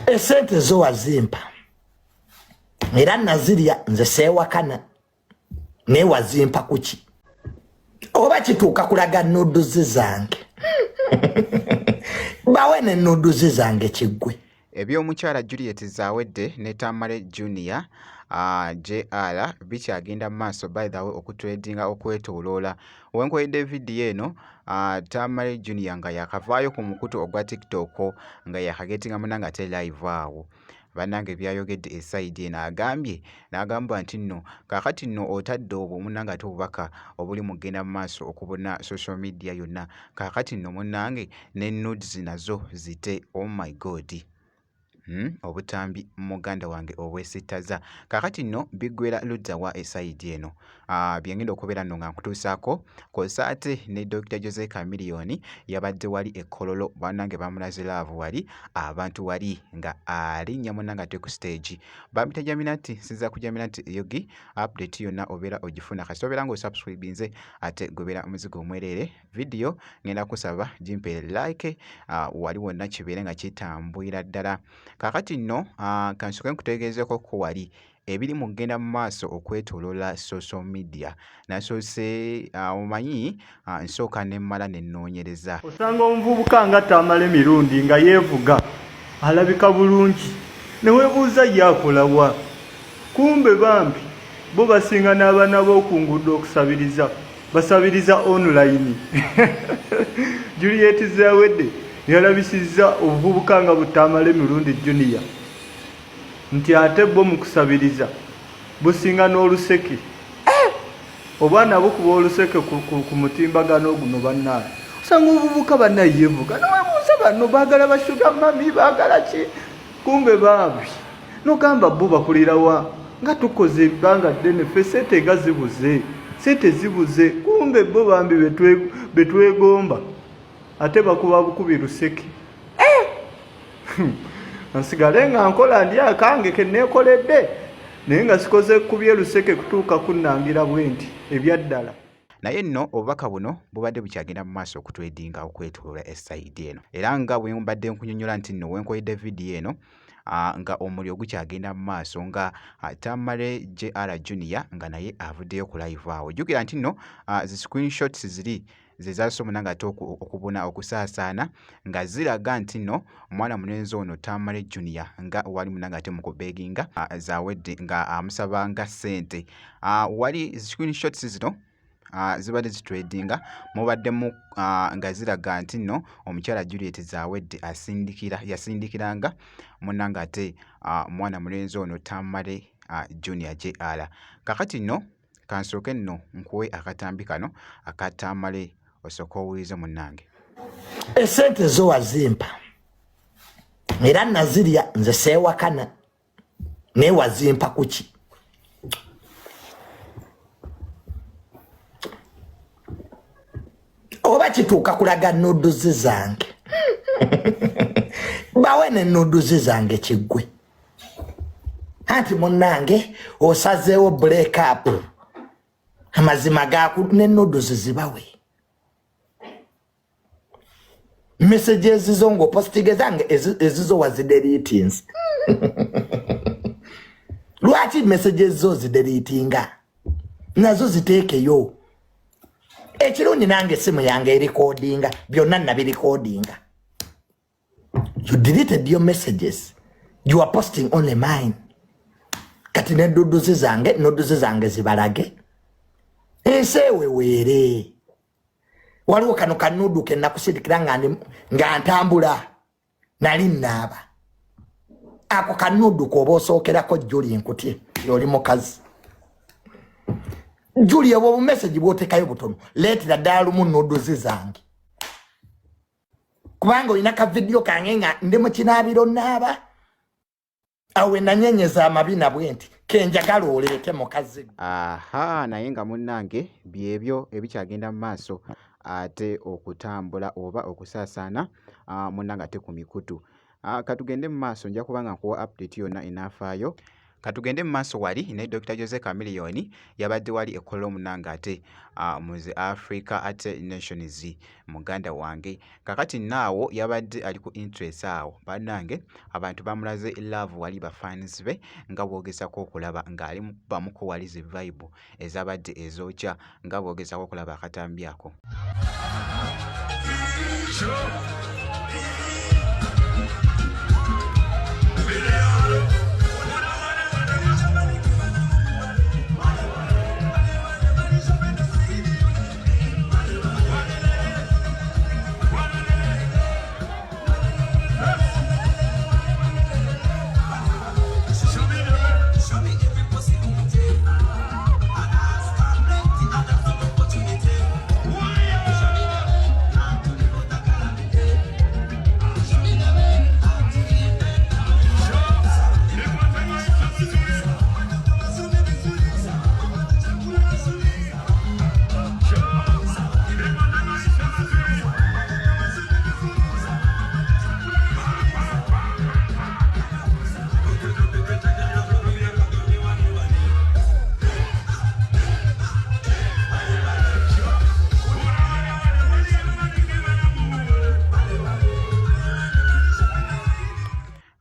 Esente zo wazimpa era nazirya nze seewakana naye wazimpa kuki oba kituuka kulaga nuduzi zange bawe ne nuduzi zange kiggwe Ebyomukyala Juliet Zawedde ne Tamale Junior JR bikyagenda mu maaso by the way okutredinga okwetooloola. Wenkoyedde vidiyo eno Tamale Junior nga yakavaayo ku mukutu ogwa TikTok nga yakagetinga munanga ate live awo. Bannange byayogedde esayidi eno n'agamba nti nno kaakati nno otadde obwo munnange ate obubaka obuli mugenda mu maaso okubona social media yonna kaakati nno munnange ne nudes nazo zite. Oh my god. Obutambi muganda wange obwesittaza kakati nno biggwera ludda wa esayidi eno byengenda okubeera nno nga nkutuusaako kosaate ne Dr. Jose Chameleone yabadde wali ekkololo bannange bamulaze laavu wali abantu wali nga alinnya munnange ate ku stage bamita Jaminati sinza ku Jaminati yogi update yonna obeera ogifuna kasita obeera ng'osubscribinze ate gobeera omuzigo omwerere video ngenda kusaba jimpe like wali wonna kibeere nga kitambwira ddala. Kakati nno kansoke nkutegeezeko ko wali ebiri mu kugenda mu maaso okwetooloola social media nasoose omanyi nsooka ne mmala ne nnoonyereza. Osanga omuvubuka nga Tamale mirundi nga yeevuga alabika bulungi ne weebuuza ye akola wa kumbe bambi bo basinga n'abaana b'okungudde okusabiriza basabiriza online. Juliet Zawedde yalabisizza obuvubuka nga Tamale mirundi Junior nti ate bo mu kusabiriza businga n'oluseke obwana bukuba oluseke ku mutimbagano guno bannaye osanga obuvubuka bannaye yeevuga nowebuuza bano baagala bashuga mami baagala ki kumbe baabi nogamba bo bakulira wa nga tukoze ebbanga ddene ffe sente nga zibuze sente zibuze kumbe bo bambi betwegomba ate bakuba bukubi luseke nsigale nga nkola ndi akange ke neekoledde naye nga sikoze kubye luseke kutuuka kunnangira bwenti ebyaddala. Naye nno obubaka buno bubadde bukyagenda mu maaso okutwedinga okwetooloola esayidi eno era nga bwe mbadde nkunyonnyola nti nno wenkoyedde vidiyo eno nga omuliro gukyagenda mu maaso nga Tamale JR Junior nga naye avuddeyo ku live awo. Jjukira nti nno zi screenshots ziri zezaso munanga ate okubona okusaasaana nga ziraga nti nno omwana mulenzi ono Tamale Junior nga wali munanga ate mukubeginga Zawedde nga amusabanga ssente. Wali screenshots zino zibadde zitredinga mubaddemu nga ziraga nti nno omukyala Juliet Zawedde yasindikiranga munnanga ate mwana mulenzi ono Tamale Junior JR. Kakati nno kansooke nno nkuwe akatambi kano aka Tamale osooka owulize munnange. Esente zo wazimpa era nazirya nze seewakana naye wazimpa kuki oba kituuka kulaga nuduzi zange bawe ne nuduzi zange kiggwe anti munnange osazeewo break up amazima gaku ne nuduzi zibawe messages zo ng'opostinge zange ezizo wazideletinze lwaki messages zo zideletinga nazo ziteekeyo ekirungi nange simu yange erecordinga byonna nabirikodinga. You deleted your messages, you are posting only mine. Kati ne nuduzi zange zibalage ensewe weere waliwo kano kanudu ke nakusirikira nga ntambula nali nnaaba ako kanudu koba osookerako Julie nkutye yoli mukazi Julie obwo message bwotekayo butono leetera ddala lumu nuduzi zange kubanga olina ka video kange nga ndi mu kinaabiro nnaaba awe nanyenyeza amabina bwenti kenjagala oleete mukazi. Naye nga munnange byebyo ebikyagenda mu maaso ate okutambula oba okusaasaana munnange ate ku mikutu. Katugende mu maaso nja kubanga nkuwa update yonna enafaayo Katugende mu maaso wali ne Dr. Jose Chameleone yabadde wali ekola omunanga ate mu the Africa ate Nations muganda wange. Kakati naawo yabadde ali ku interest awo. Bannange abantu bamulaze love wali ba fans be nga boogezako okulaba ng'ali bamuko wali zi vibe ezabadde ezokya nga boogezako okulaba akatambi ako.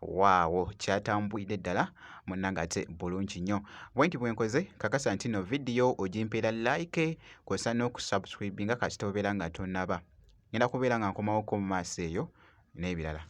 Waawo kyatambwidde ddala munnange ate bulungi nnyo. Bwenti bwenkoze kakasa nti no vidiyo ogimpeera like kw'ossa n'okusubscribe nga kasita obeera nga tonnaba. Ngenda kubeera nga nkomawoko mu maaso eyo n'ebirala.